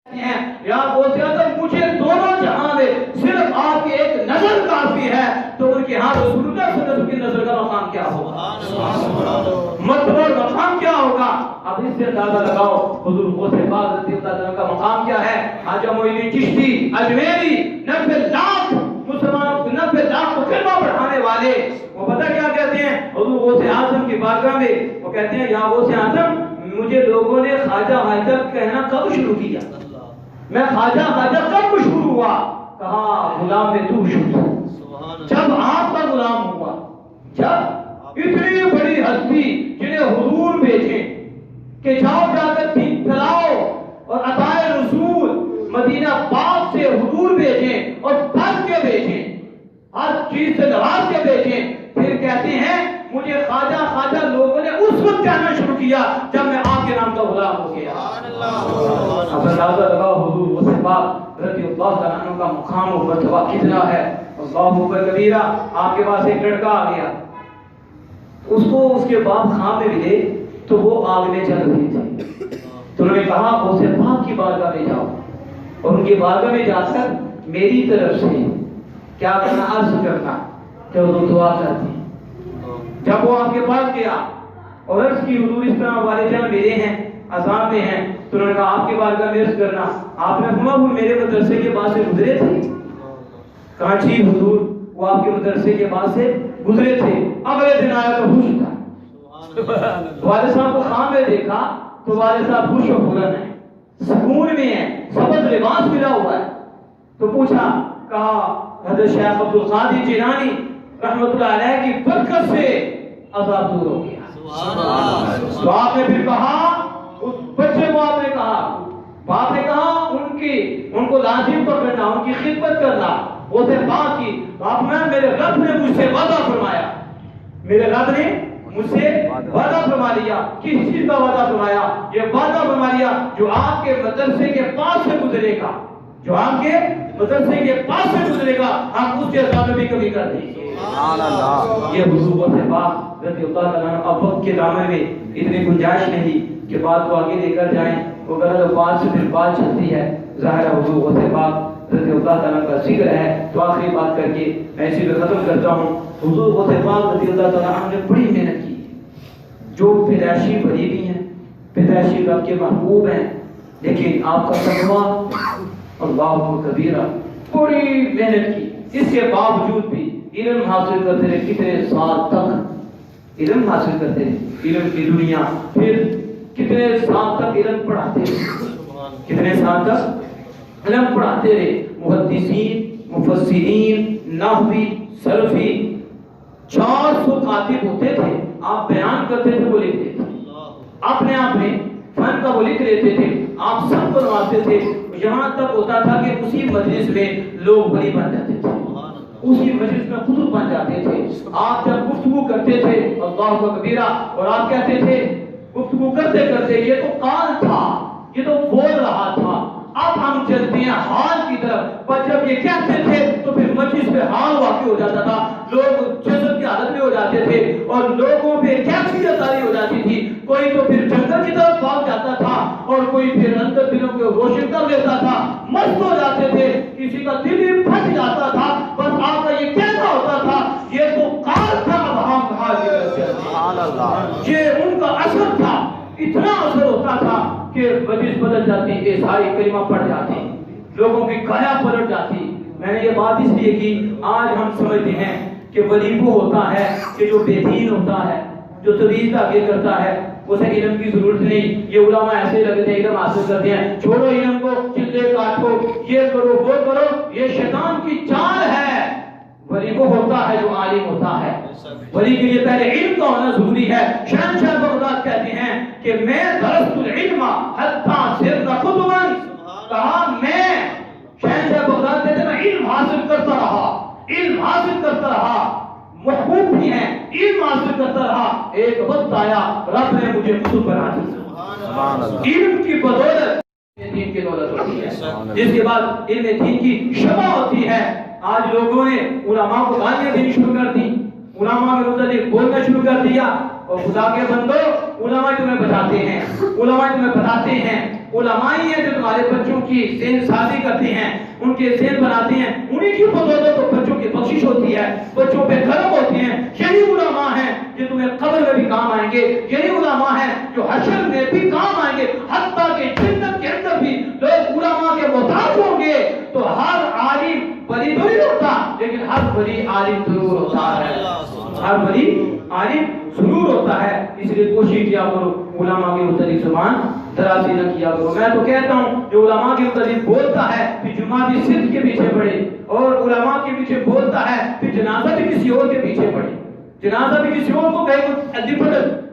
یا غوث اعظم مجھے دونوں جہاں میں صرف آپ کی ایک نظر کافی ہے، تو ان کے ہاں رسول اللہ صلی اللہ علیہ وسلم کی نظر کا مقام کیا ہوگا، مطلب مقام کیا ہوگا؟ اب اس سے اندازہ لگاؤ حضور غوث پاک رضی اللہ عنہ کا مقام کیا ہے۔ خواجہ معین الدین چشتی اجمیری 90 لاکھ مسلمانوں کو 90 لاکھ کو کلمہ پڑھانے والے، وہ پتہ کیا کہتے ہیں حضور غوث اعظم کی بارگاہ میں؟ وہ کہتے ہیں یا غوث اعظم مجھے لوگوں نے خواجہ خواجہ کہنا کب شروع کیا، میں خواجہ خواجہ کب شروع ہوا؟ کہا غلام میں تو شروع، جب آپ کا غلام ہوا، جب اتنی بڑی ہستی جنہیں حضور بھیجے کہ جاؤ جا کر دین پھیلاؤ اور عطائے رسول مدینہ پاک سے حضور بھیجیں اور پڑھ کے بھیجیں، ہر چیز سے نواز کے بھیجیں، پھر کہتے ہیں مجھے خواجہ خواجہ لوگوں نے اس وقت کہنا شروع کیا جب میں آپ کے نام کا غلام ہو گیا۔ اب اندازہ لگاؤ حضور غوث پاک رضی اللہ تعالیٰ عنہ کا مقام و مرتبہ کتنا ہے۔ اللہ اکبر کبیرہ۔ آپ کے پاس ایک لڑکا آ گیا، اس کو اس کے باپ خواب میں ملے تو وہ آگ میں جل رہی تھی، تو انہوں نے کہا غوث پاک کی بارگاہ میں جاؤ اور ان کی بارگاہ میں جا کر میری طرف سے کیا کرنا، عرض کرنا کہ وہ دعا کرتی۔ جب وہ آپ کے پاس گیا اور عرض کی حضور اس طرح والدین میرے ہیں عذاب میں ہیں، تو انہوں نے کہا آپ کی بارگاہ میں عرض کرنا۔ آپ نے فرمایا وہ میرے مدرسے کے پاس سے گزرے تھے؟ کہا جی حضور وہ آپ کے مدرسے کے پاس سے گزرے تھے۔ اگلے دن آیا تو خوش تھا، والد صاحب کو خواب میں دیکھا تو والد صاحب خوش و خرم ہیں، سکون میں ہیں، سبز لباس ملا ہوا ہے، تو پوچھا، کہا حضرت شیخ عبد القادر جیلانی رحمۃ اللہ علیہ کی برکت سے عذاب دور ہو گیا۔ تو آپ نے پھر کہا اس بچے کو، آپ نے کہا باپ نے کہا ان کو لازم پکڑنا، ان کی خدمت کرنا، وہ تھے باپ کی۔ باپ نے میرے رب نے مجھ سے وعدہ فرمایا، میرے رب نے مجھ سے وعدہ فرما لیا۔ کس چیز کا وعدہ فرمایا؟ یہ وعدہ فرما لیا جو آپ کے مدرسے کے پاس سے گزرے گا، جو آپ کے مدرسے کے پاس سے گزرے گا ہم اس کے عذاب میں بھی کمی کر دیں گے۔ یہ حضور غوث پاک رضی اللہ تعالیٰ عنہ اب وقت کے دامن میں اتنی گنجائش نہیں کہ بات کو آگے لے کر جائیں، وہ غلط بات سے پھر بات چلتی ہے۔ ظاہر حضور غوث پاک رضی اللہ تعالیٰ کا ذکر ہے، تو آخری بات کر کے میں اسی پہ ختم کرتا ہوں۔ حضور غوث پاک رضی اللہ تعالیٰ عنہ نے بڑی محنت کی، جو پیدائشی بھری بھی ہیں، پیدائشی رب کے محبوب ہیں، لیکن آپ کا تقویٰ اللہ کبیرہ، بڑی محنت کی، اس کے باوجود بھی علم حاصل کرتے رہے، کتنے سال تک علم حاصل کرتے رہے، علم کی دنیا، پھر کتنے سال تک علم پڑھاتے رہے، کتنے سال تک علم پڑھاتے رہے، محدثین، مفسرین، نحوی، صرفی، 400 کاتب ہوتے تھے، آپ بیان کرتے تھے وہ لکھتے تھے، اپنے آپ میں فن کا وہ لکھ لیتے تھے، آپ سب بنواتے تھے، یہاں تک ہوتا تھا کہ اسی مجلس میں لوگ بڑی بن جاتے تھے، اسی مجلس میں خود بن جاتے تھے۔ آپ جب گفتگو کرتے تھے اللہ کا کبیرہ، اور آپ کہتے تھے گفتگو کرتے کرتے یہ تو قال تھا، یہ تو بول رہا تھا، اب ہم چلتے ہیں حال کی طرف۔ پر جب یہ کہتے تھے تو پھر مجلس پہ حال واقع ہو جاتا تھا، لوگ جذب کی حالت میں ہو جاتے تھے اور لوگوں پہ کیفیت طاری ہو جاتی تھی، کوئی تو پھر جنگل کی طرف بھاگ جاتا تھا اور کوئی پھر اندر دلوں کو روشن کر لیتا تھا، مست ہو جاتے تھے، کسی کا دل ہی پھٹ جاتا تھا، بس آپ کا یہ کہنا ہوتا تھا یہ تو قال تھا، وہاں کہا یہ ان کا اثر تھا، اتنا اثر ہوتا تھا کہ مجلس بدل جاتی، عیسائی کلمہ پڑھ جاتی، لوگوں کی کایا پلٹ جاتی۔ میں نے یہ بات اس لیے کی، آج ہم سمجھتے ہیں کہ ولی وہ ہوتا ہے کہ جو بے دین ہوتا ہے، جو تویز آگے کرتا ہے، اسے علم کی ضرورت نہیں۔ یہ علماء ایسے لگتے ہیں علم حاصل کرتے ہیں، چھوڑو علم کو، چلے کاٹو، یہ کرو وہ کرو، یہ شیطان کی چال ہے۔ ولی وہ ہوتا ہے جو عالم ہوتا ہے، ولی کے لیے پہلے علم کا ہونا ضروری ہے۔ شہنشاہ بغداد کہتے ہیں کہ میں درست العلم حتی صرت قطبا، کہا میں شہنشاہ بغداد کہتے ہیں میں علم حاصل کرتا رہا، علم حاصل کرتا رہا، محبوب بھی ہیں، علم حاصل کرتا رہا، ایک وقت آیا رب نے مجھے قطب بنا دیا۔ علم کی بدولت دین کی دولت ہوتی ہے، جس کے بعد علم دین کی شبہ ہوتی ہے۔ آج لوگوں نے علماء کو گالیاں دینی شروع کر دی، علماء کے متعلق بولنا شروع کر دیا، اور خدا کے بندو علماء تمہیں بتاتے ہیں، علماء تمہیں بتاتے ہیں، علماء ہی ہیں جو تمہارے بچوں کی ذہن سازی کرتے ہیں، ان کے ذہن بناتے ہیں، انہیں کی بدولت تو بچوں کی بخشش ہوتی ہے، بچوں پہ کرم ہوتے ہیں۔ یہی علماء ہیں جو تمہیں قبر میں بھی کام آئیں گے، یہی علماء ہیں جو حشر میں بھی کام آئیں گے، حتیٰ کہ جنت کے اندر بھی لوگ علماء کے محتاج ہوں گے۔ تو ہر عالم ولی تو نہیں ہوتا، لیکن ہر ولی عالم ضرور ہوتا ہے، ہر ولی عالم ضرور ہوتا ہے۔ اس لیے کوشش کیا کرو علماء کے متعلق زبان درازی نہ کیا کرو۔ میں تو کہتا ہوں جو علماء کے متعلق بولتا ہے پھر جمعہ بھی صدق کے پیچھے پڑے، اور علماء کے پیچھے بولتا ہے پھر جنازہ بھی کسی اور کے پیچھے پڑے، جنازہ بھی کسی اور کو کہے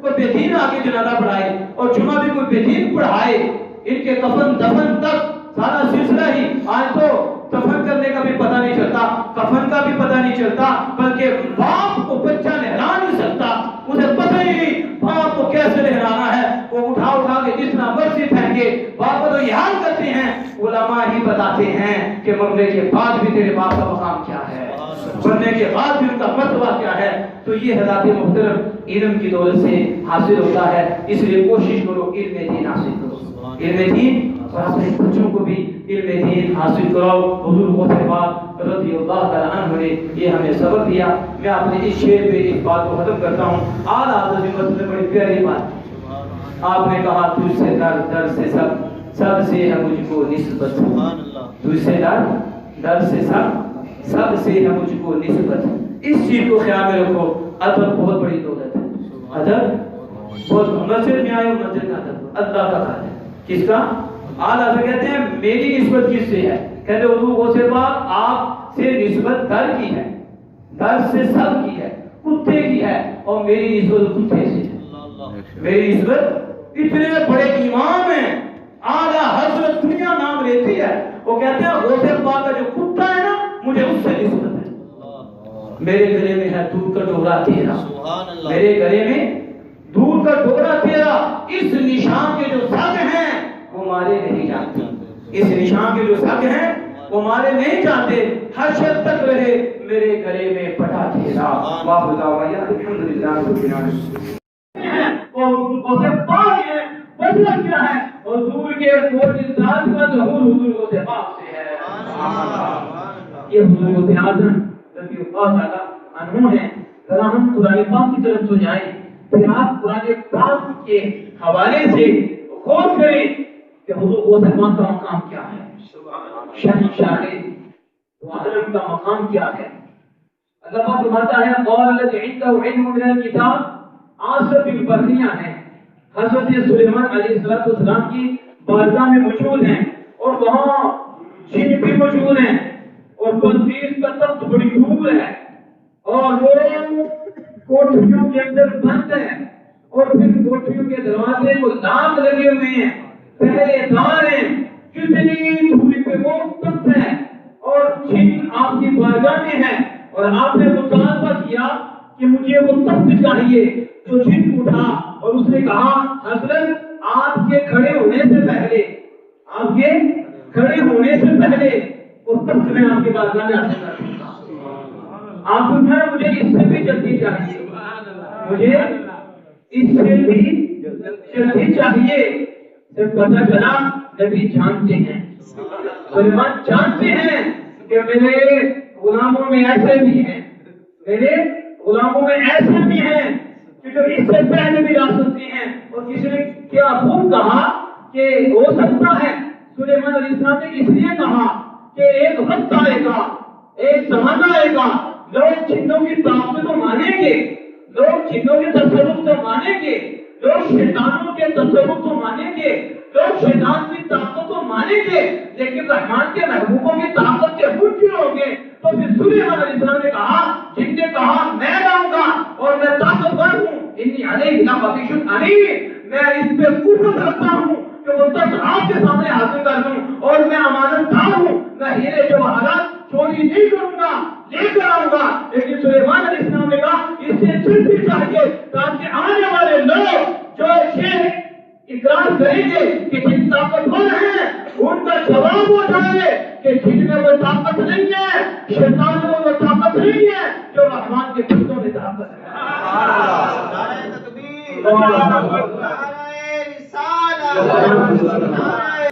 کوئی بے دین آ کے جنازہ پڑھائے، اور جمعہ بھی کوئی بے دین پڑھائے۔ ان کے کفن دفن تک سارا سلسلہ ہی آج تو دفن کرنے کا بھی پتہ نہیں چلتا، کفن کا بھی پتہ نہیں چلتا، بلکہ باپ کو بچہ نہلا نہیں سکتا، اسے پتہ ہی نہیں باپ کو کیسے نہلانا ہے، وہ اٹھا کے جتنا مرضی پھینکے، باپ تو یہ حال کرتے ہیں۔ علماء ہی بتاتے ہیں کہ مرنے کے بعد بھی تیرے باپ کا مقام کیا ہے، مرنے کے بعد بھی ان کا مرتبہ کیا ہے۔ تو یہ حضرات محترم علم کی دولت سے حاصل ہوتا ہے، اس لیے کوشش کرو علم دین حاصل کرو، علم دین، اور اپنے بچوں کو بھی علم دین حاصل کراؤ۔ حضور غوث پاک رضی اللہ تعالیٰ عنہ نے یہ ہمیں سبق دیا۔ میں اپنے اس شعر پہ اس بات کو ختم کرتا ہوں۔ اعلیٰ حضرت میں بڑی پیاری بات آپ نے کہا، تجھ سے در سے سب سے ہے مجھ کو نسبت، تجھ سے در سے سب سے ہے مجھ کو نسبت۔ اس چیز کو خیال میں رکھو، ادب بہت بڑی دولت ہے، ادب بہت، مسجد میں آئے مسجد کا ادب اللہ کا گھر ہے، کس کا؟ اعلیٰ حضرت کہتے ہیں میری نسبت کس سے ہے؟ کہتے حضور غوث پاک آپ سے نسبت در کی ہے، در سے سب کی ہے، کتے کی ہے، اور میری نسبت کتے سے ہے۔ میری نسبت اتنے بڑے امام ہیں، اعلیٰ حضرت دنیا نام لیتی ہے، وہ کہتے ہیں غوث پاک کا جو کتا ہے نا مجھے اس سے نسبت ہے۔ میرے گلے میں ہے دودھ کا ڈورا تیرا، میرے گلے میں دودھ کا ڈورا تیرا، اس نشان کے جو سگ ہیں وہ مارے نہیں جاتے، اس نشان کے جو سگ ہیں وہ مارے نہیں جاتے، حشر تک رہے میرے گلے میں پٹا تیرا۔ واہ دعوانا الحمدللہ رب العالمین۔ غوث پاک ہے، بدلہ کیا ہے؟ حضور کے معجزات کا ظہور حضور غوث پاک سے ہے۔ یہ حضور غوث اعظم رضی اللہ تعالیٰ عنہ ہیں۔ ذرا ہم قرآن پاک کی طرف تو جائیں، پھر آپ قرآن پاک کے حوالے سے غور کریں کہ حضور غوث پاک کا مقام کیا ہے، شہنشاہ عالم کا مقام کیا ہے۔ اللہ پاک فرماتا ہے قال الذی عنده علم من الکتاب، آصف البرزیاں ہیں، حضرت سلیمان علیہ السلام کی بارگاہ میں موجود ہیں، اور وہاں جن بھی موجود ہیں، اور بلقیس کا تخت بڑی دور ہے، اور وہ کوٹھیوں کے اندر بند ہیں، اور پھر کوٹھیوں کے دروازے کو لاک لگے ہوئے ہیں، پہرے دار ہیں، کتنی دوری پہ وہ تخت ہے، اور جن آپ کی بارگاہ میں ہے، اور آپ نے مطالبہ کیا کہ مجھے وہ تخت چاہیے، تو جن اٹھا اور اس نے کہا حضرت آپ کے کھڑے ہونے سے پہلے، آپ کے کھڑے ہونے سے پہلے وہ تخت میں آپ کے بارگاہ میں حاصل کر دوں گا۔ آپ کو مجھے اس سے بھی جلدی چاہیے، مجھے اس سے بھی جلدی چاہیے۔ جب پتہ چلا نبی جانتے ہیں، سلیمان جانتے ہیں کہ میرے غلاموں میں ایسے بھی ہیں، میرے غلاموں میں ایسے بھی ہیں کہ جو اس سے پہلے بھی آ سکتے ہیں، اور کسی نے کیا خوب کہا کہ ہو سکتا ہے سلیمان علیہ السلام نے اس لیے کہا کہ ایک وقت آئے گا، ایک زمانہ آئے گا، لوگ جنوں کی طاقت کو مانیں گے، لوگ جنوں کے تصرف کو مانیں گے، لوگ شیطانوں کے تصرف کو مانیں گے، لوگ شیطان کی طاقت کو مانیں گے، لیکن رحمان کے محبوبوں کی طاقت کے منکر ہوں گے۔ تو پھر سلیمان علیہ السلام نے کہا، جن نے کہا میں لاؤں گا اور میں طاقتور ہوں، انی علیہ لقوی امین، میں اس پہ قوت رکھتا ہوں کہ وہ تخت آپ کے سامنے حاصل کر دوں، اور میں امانت دار ہوں، میں ہیرے جواہرات چوری نہیں کروں گا، لے کر آؤں گا۔ لیکن سلیمان علیہ السلام نے کہا اس سے جلدی چاہیے تاکہ آنے والے لوگ جو یہ اقرار کریں گے کہ جن طاقتور ہیں ان کا جواب ہو جائے کہ جن میں وہ طاقت نہیں ہے، شیطان میں وہ طاقت نہیں ہے جو رحمان کے بندوں میں طاقت ہے۔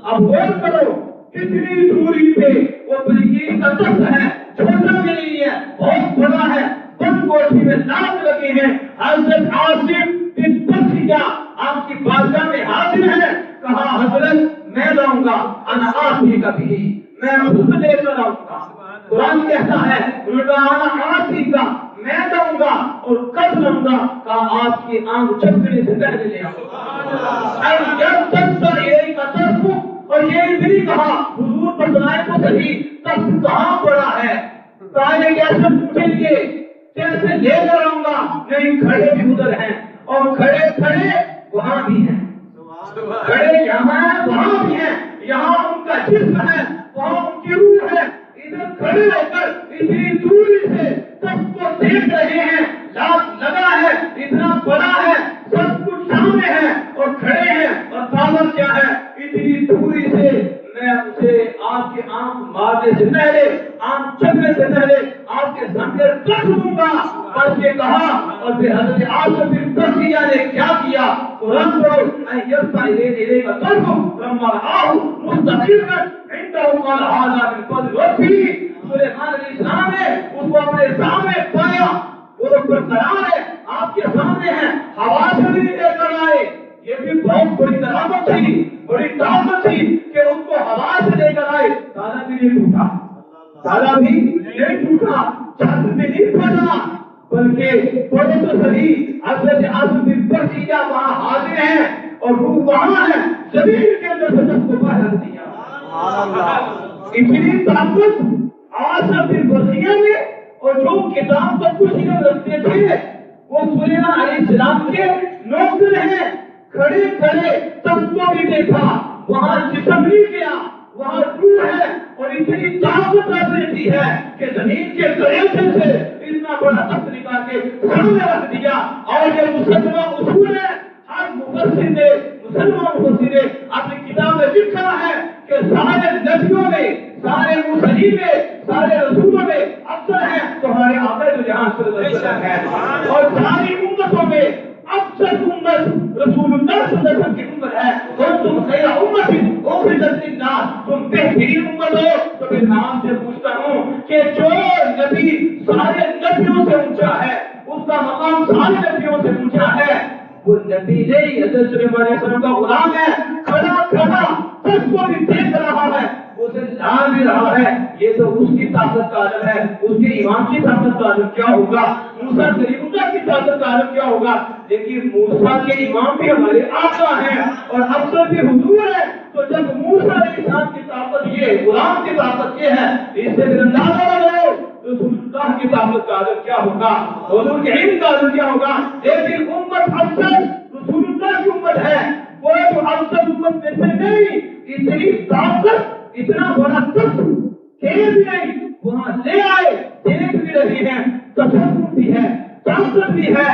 اب غور کرو کہ اتنی دوری پہ وہ بلقیس کا تخت ہے، چھوٹا بھی نہیں ہے، بہت بڑا ہے، بند کوٹھی میں لاکھ لگے ہیں۔ حضرت عاصم بن برقیہ آپ کی بارگاہ میں حاضر ہے، کہا حضرت میں لاؤں گا، انا آتی کا بھی میں خود لے کر آؤں گا۔ قرآن کہتا ہے انا آتی کا میں لاؤں گا اور کب لاؤں گا، کہا آپ کی آنکھ جھپکنے سے پہلے لے آؤں گا۔ جب تک سر یہ کا طرف، اور یہ بھی کہا حضور بتلائے تو صحیح تخت کہاں پڑا ہے، کہا کیسے پوچھیں گے، کیسے لے کر آؤں گا، نہیں کھڑے بھی ادھر ہیں اور کھڑے کھڑے وہاں بھی ہیں، کھڑے یہاں ہیں وہاں بھی ہیں، یہاں ان کا جسم ہے وہاں ان کی روح ہے، ادھر کھڑے ہو کر اتنی دوری سے سب کو دیکھ رہے ہیں، لاکھ لگا ہے، اتنا بڑا ہے، سب کچھ سامنے ہے اور کھڑے ہیں، اور پاور کیا ہے، اتنی دوری سے میں اسے آپ کی آنکھ مارنے سے پہلے، آنکھ چکنے سے پہلے آپ کے سامنے رکھ دوں گا، اور یہ کہا، اور پھر حضرت عاصم بن برقیہ نے کیا کیا، قرآن پڑھو ایسا لے کا طرف لما آؤ مستقیما عنده قال هذا من فضل ربی، سلیمان علیہ السلام نے اس کو اپنے سامنے پایا، وہ برقرار ہے آپ کے سامنے ہے، ہوا سے بھی لے کر آئے، یہ بھی بہت بڑی کرامت تھی، بڑی طاقت تھی کہ ان کو ہوا سے لے کر آئے، تالا بھی نہیں ٹوٹا، تالا بھی نہیں ٹوٹا، چھت بھی نہیں پھٹا، بلکہ پڑھو تو صحیح حضرت عاصم بن برقیہ وہاں حاضر ہیں اور روح وہاں ہے، زمین کے اندر سے سب کو باہر دیا۔ اتنی طاقت عاصم بن برقیہ میں، اور جو کتاب پر کچھ رکھتے تھے وہ سلیمان علیہ السلام کے نوکر ہیں، کھڑے کھڑے سب کو بھی دیکھا، وہاں جسم نہیں گیا، وہاں روح ہے، اور اتنی طاقت رکھ دیتی ہے کہ زمین کے قریب سے اتنا بڑا تخت نکال کے سامنے رکھ دیا۔ اور یہ مسلمان اصول ہے، ہر مفسر نے، مسلمان مفسر نے اپنی کتاب میں لکھا ہے کہ سارے نبیوں میں، سارے مرسلین میں، سارے رسولوں میں افضل ہے تو ہمارے آقا جو جہاں صلی اللہ علیہ وسلم ہے، اور ساری امتوں میں افضل امت رسول اللہ صلی اللہ علیہ وسلم کی امت ہے، اور تم خیر امت اخرجت للناس، تم بہترین امت ہو۔ تو پھر میں آپ سے پوچھتا ہوں کہ جو نبی سارے نبیوں سے اونچا ہے، اس کا مقام سارے نبیوں سے اونچا ہے، وہ نبی نہیں حضرت سلیمان علیہ السلام کا غلام ہے، کھڑا کھڑا سب کو بھی دیکھ رہا ہے، اسے لا بھی رہا ہے، یہ تو اس کی طاقت کا عالم ہے، اس کے ایمان کی طاقت کا عالم کیا ہوگا، موسیٰ کلیم اللہ کی طاقت کا عالم کیا ہوگا۔ لیکن موسیٰ کے ایمان بھی ہمارے آقا ہیں اور افضل بھی حضور ہے، تو جب موسیٰ علیہ السلام کی طاقت یہ، غلام کی طاقت یہ ہے، اس سے پھر اندازہ لگاؤ رسول اللہ کی طاقت کا عالم کیا ہوگا، حضور کے علم کا عالم کیا ہوگا۔ لیکن امت افضل رسول اللہ کی امت ہے، وہ تو افضل امت میں سے نہیں، اتنی طاقت، اتنا بڑا تخت کھیل بھی نہیں، وہاں لے آئے، دیکھ بھی رہے ہیں، تصور بھی ہے، طاقت بھی ہے۔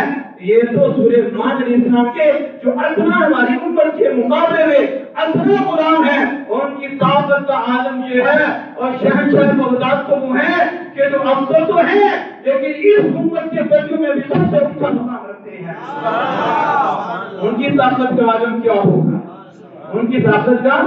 یہ تو سلیمان علیہ السلام کے جو ادنا ہماری امت کے مقابلے میں ادنا غلام ہے، ان کی طاقت کا عالم یہ ہے، اور شہنشاہ بغداد تو وہ ہے کہ جو افضل تو ہے لیکن اس امت کے بچوں میں بھی سب سے اونچا مقام رکھتے ہیں۔ ان کی طاقت کا عالم کیا ہوگا، ان کی طاقت کا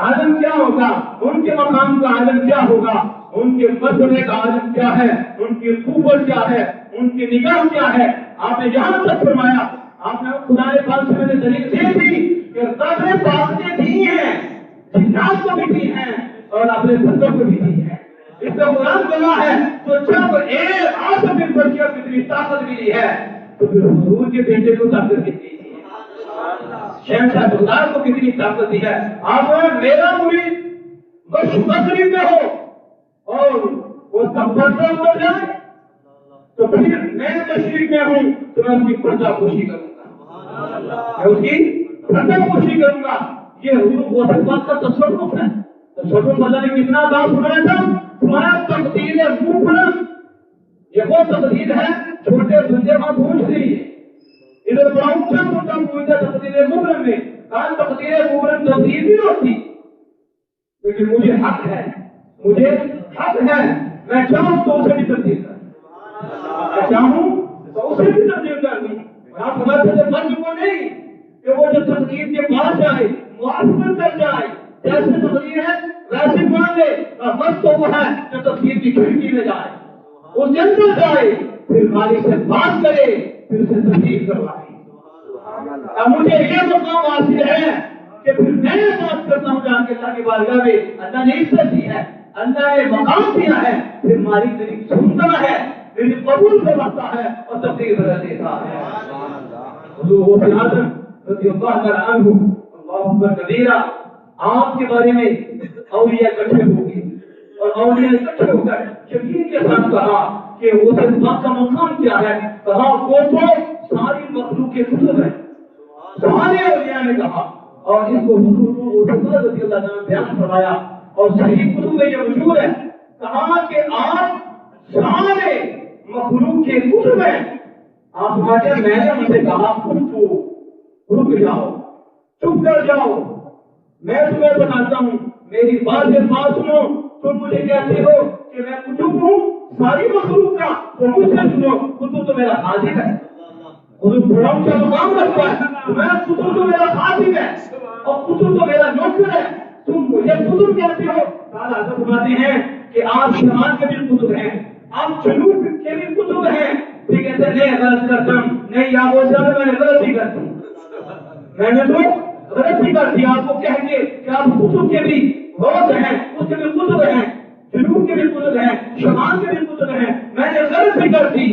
عالم کیا ہوگا، ان کے مقام کا عالم کیا ہوگا، ان کے مسئلے کا عالم کیا ہے، ان کی قوت کیا ہے، ان کی نگاہ کیا ہے۔ آپ نے یہاں تک فرمایا، آپ نے خدا پاک سے میں نے دلیل دی تھی کہ رب پاک نے دی ہیں، جنات کو بھی دی ہیں اور اپنے بندوں کو بھی دی ہے، اس کا قرآن گواہ ہے۔ تو جب ایک عاصم بن برقیہ کو اتنی طاقت ملی ہے تو پھر حضور کے بیٹے کو طاقت کتنی دی ہے، شہنشاہ بغداد کو کتنی طاقت دی ہے۔ آپ میرا مرید بشری میں ہو اور اس کا پردہ اتر جائے تو پھر میں تشریف میں ہوں تو میں اس کی پردہ پوشی کروں گا، میں اس کی پردہ پوشی کروں گا۔ یہ حضور غوث پاک کا تصرف ہے۔ تصرف اللہ نے کتنا بات سنایا تھا، تمہارا تقدیر مبرم، یہ وہ تقدیر ہے چھوٹے بندے میں پوچھ رہی ہے، ادھر بڑا اونچا موٹا پوچھتا تقدیر مبرم میں، کہا تقدیر مبرم تقدیر نہیں ہوتی، لیکن مجھے حق ہے، مجھے حق ہے، میں چاہوں تو اسے بھی تبدیل کر، میں چاہوں تو اسے بھی تبدیل کر دوں۔ آپ ہمارے سے مرض کو نہیں کہ وہ جو تقدیر کے پاس جائے، معافت کر جائے، جیسے تقدیر ہے ویسے مان لے بس تو وہ ہے جو تقدیر کی کھڑکی میں جائے، اس کے اندر جائے، پھر مالک سے بات کرے، پھر اسے تقدیر کروائے۔ اب مجھے یہ مقام حاصل ہے کہ پھر میں بات کرتا ہوں جا کے اللہ کی بارگاہ میں، اللہ نے عزت دی ہے، اللہ نے مقام دیا ہے، پھر مالک میری سنتا ہے، میری قبول کرتا ہے اور تقدیر بدل دیتا ہے۔ حضور اعظم رضی اللہ تعالیٰ عنہ اللہ اکبر کبیرہ، آپ کے بارے میں اولیاء اکٹھے ہو گئے اور اولیاء اکٹھے ہو کر یقین کے ساتھ کہا کہ وہ پاک کا مقام کیا ہے؟ کہا وہ تو ساری مخلوق کے کتب ہے، سارے اولیاء نے کہا، اور اس کو حضور رضی اللہ عنہ نے بیان فرمایا اور صحیح کتب میں یہ موجود ہے، کہا کہ آپ سارے مخلوق کے کتب ہیں۔ آپ سمجھے میں نے ان سے کہا رک جاؤ، چپ کر جاؤ، میں تمہیں بتاتا ہوں، میری بات سے بات سنو، تم مجھے کہتے ہو کہ میں کتب ہوں ساری مخلوق کا، تو مجھ سے سنو، کتب تو میرا خالق ہے، کتب بڑا اونچا مقام رکھتا ہے، میں کتب تو میرا خالق ہے اور کتب تو میرا نوکر ہے، تم مجھے کتب کہتے ہو۔ تعالیٰ فرماتے ہیں کہ آپ شمال کے بھی کتب ہیں، آپ جنوب کے بھی کتب ہیں، پھر کہتے ہیں نہیں غلط کرتا ہوں، نہیں یا وہ زیادہ میں نے غلطی کرتی، میں نے تو غلطی کر دی آپ کو کہہ کے کہ آپ کتب کے بھی بہت ہیں، اس کے بھی کتب ہیں، جنوب کے بھی کتب ہیں، شمال کے بھی کتب ہیں، میں نے غلطی کر دی،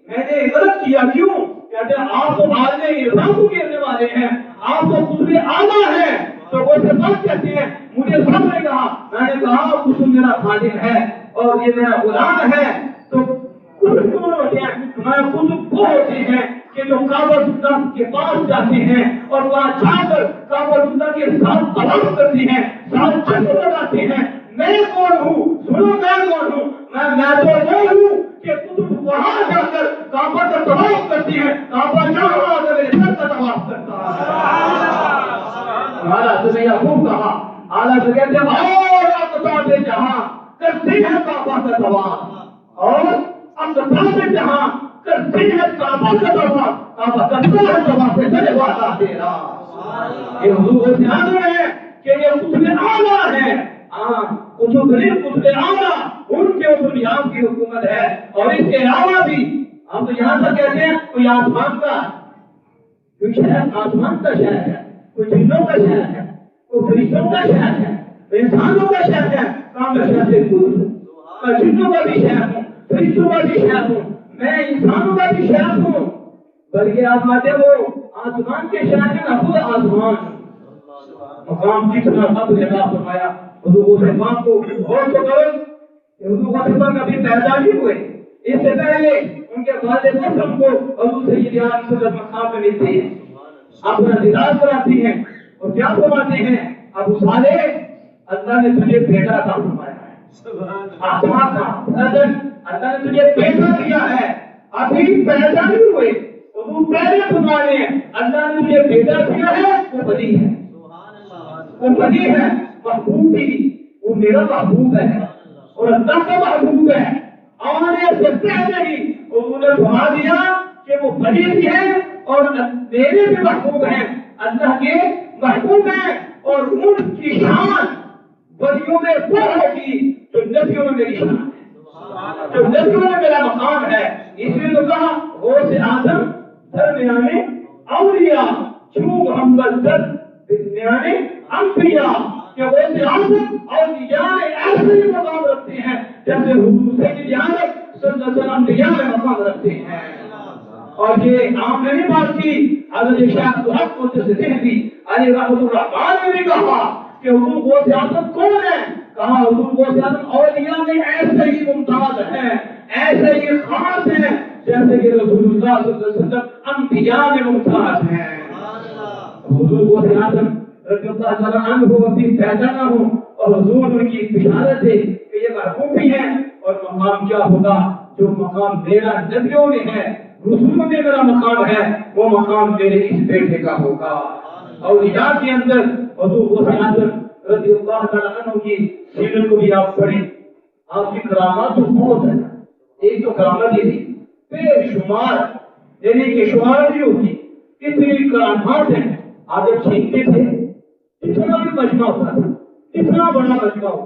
میں نے غلط کیا، کیوں؟ کہتے ہیں آپ تو عالم ارفان کو کہنے والے ہیں، آپ تو کتب اعلیٰ ہیں، تو وہ سے بات کہتے ہیں، مجھے سب نے کہا، میں نے کہا کتب میرا خالق ہے اور یہ میرا غلام ہے، تو کتب کون ہوتے ہیں؟ میں کتب وہ ہوتے ہیں کہ جو کعبۃ اللہ کے پاس جاتے ہیں اور وہاں جا کر کعبۃ اللہ کے ساتھ طواف کرتے ہیں، ساتھ چکر لگاتے ہیں۔ میں کون ہوں؟ سنو میں کون ہوں؟ میں تو وہ ہوں کہ کتب وہاں جا کر کعبہ کا طواف کرتی ہے، کعبہ جہاں آ کر میرے سر کا طواف کرتا ہے۔ ہمارا حضرت یعقوب کہا، اعلیٰ سے کہتے ہیں اور اقطاب جہاں کرتے ہیں کعبہ کا طواف، اور اقطاب جہاں کرتے ہیں کعبہ کا طواف، کعبہ کرتا ہے طواف سے چلے والا تیرا۔ یہ حضور سے حاضر ہے کہ یہ کتب اعلیٰ ہے، کتب اعلیٰ ان کے اوپر یہاں کی حکومت ہے، اور اس کے علاوہ بھی ہم تو یہاں تک کہتے ہیں کوئی آسمان کا، کوئی شہر آسمان کا شہر ہے، کوئی جنوں کا شہر ہے، کوئی فرشتوں کا شہر ہے، کوئی انسانوں کا شہر ہے، کام میں شہر سے خود میں جنوں کا بھی شہر ہوں، فرشتوں کا بھی شہر ہوں، میں انسانوں کا بھی شہر ہوں، بلکہ آپ ماتے وہ آسمان کے شہر ہے نہ خود آسمان۔ مقام کتنا اب جگہ فرمایا حضور سے ماں کو غور تو کرو کہ حضور سے کبھی پیدا نہیں ہوئے، اس سے پہلے ان کے والد قسم کو حضور سید عالم صلی اللہ علیہ وسلم مقام میں ملتے ہیں، اپنا دیدار کراتی ہیں اور کیا فرماتے ہیں؟ ابو صالح اللہ نے تجھے بیٹا عطا فرمایا ہے، آسمان کا اللہ نے تجھے بیٹا دیا ہے، ابھی پیدا نہیں ہوئے، حضور پہلے فرمانے ہیں اللہ نے تجھے بیٹا دیا ہے، وہ بلی ہے، وہ بلی ہے، محبوب بھی، وہ میرا محبوب ہے اور اللہ کا محبوب ہے، آنے سے پہلے ہی انہوں نے فرما دیا کہ وہ بلی بھی ہے اور میرے بھی محبوب ہیں، اللہ کے محبوب ہیں، اور ان کی شان بلیوں میں وہ ہوگی جو نبیوں میں میری شان ہے، جو نبیوں میں میرا مقام ہے۔ اس لیے تو کہا غوث اعظم درمیان اولیاء جو محمد درمیان انبیاء، کہ غوث اعظم اولیاء میں ایسے ہی مقام رکھتے ہیں جیسے حضور سید عالم صلی اللہ علیہ وسلم انبیاء میں مقام رکھتے ہیں۔ اور یہ عام نے نہیں بات کی، حضرت شیخ الحق قدس دہلوی علیہ رحمۃ الرحمان نے بھی کہا کہ حضور غوث اعظم کون ہے؟ کہا حضور غوث اعظم اولیاء میں ایسے ہی ممتاز ہیں، ایسے ہی خاص ہیں جیسے کہ رسول اللہ صلی اللہ علیہ وسلم انبیاء میں ممتاز ہیں۔ حضور غوث اعظم رضی اللہ تعالیٰ عنہ ابھی پیدا نہ ہوں اور حضور ان کی بشارت ہے کہ یہ محبوب بھی ہیں، اور مقام کیا ہوگا؟ جو مقام میرا نبیوں میں ہے، رسولوں میں میرا مقام ہے، وہ مقام میرے اس بیٹے کا ہوگا۔ اور اولیاء کے اندر حضور غوث اعظم رضی اللہ تعالیٰ عنہ کی سیرت کو بھی آپ پڑھیں، آپ کی کرامات تو بہت ہے، ایک تو کرامت یہ تھی بے شمار، یعنی کہ شمار نہیں ہوتی، اتنی کرامات ہیں۔ آپ جب چھینکتے تھے اتنا بھی مجمع ہوتا تھا، اتنا بڑا مجمع ہو،